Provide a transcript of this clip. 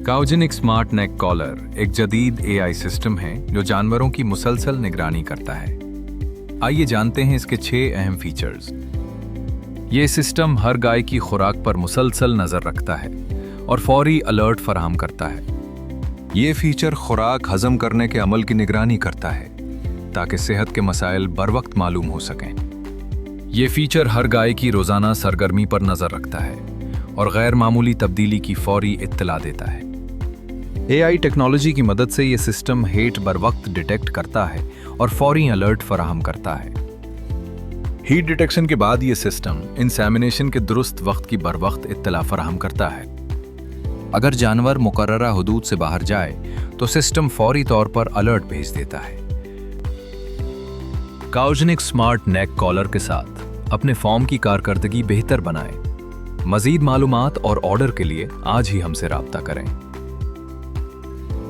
काउजेनिक smart नेक collar एक जदीद AI system है जो जानवरों की मुसलसल निगरानी करता है। आइए जानते हैं इसके 6 अहम फीचर्स। ये सिस्टम हर गाय की खुराक पर मुसलसल नजर रखता है और फौरी अलर्ट फराहम करता है। ये फीचर खुराक हजम करने के अमल की निगरानी करता है ताकि सेहत के मसाइल बर वक्त मालूम हो सकें। ये फीचर हर गाय की रोजाना सरगर्मी पर नजर रखता है और गैर मामूली तब्दीली की फौरी इत्तला देता है। एआई टेक्नोलॉजी की मदद से ये सिस्टम हीट बर वक्त डिटेक्ट करता है और फौरी अलर्ट फराहम करता है। हीट डिटेक्शन के बाद ये सिस्टम इंसेमिनेशन के दुरुस्त वक्त की बर वक्त इत्तला फराहम करता है। अगर जानवर मुकर्ररा हुदूद से बाहर जाए तो सिस्टम फौरी तौर पर अलर्ट भेज देता है। काउजेनिक स्मार्ट नेक कॉलर के साथ अपने फॉर्म की कारकर्दगी बेहतर बनाएं। मजीद मालूमात और ऑर्डर के लिए आज ही हमसे राब्ता करें।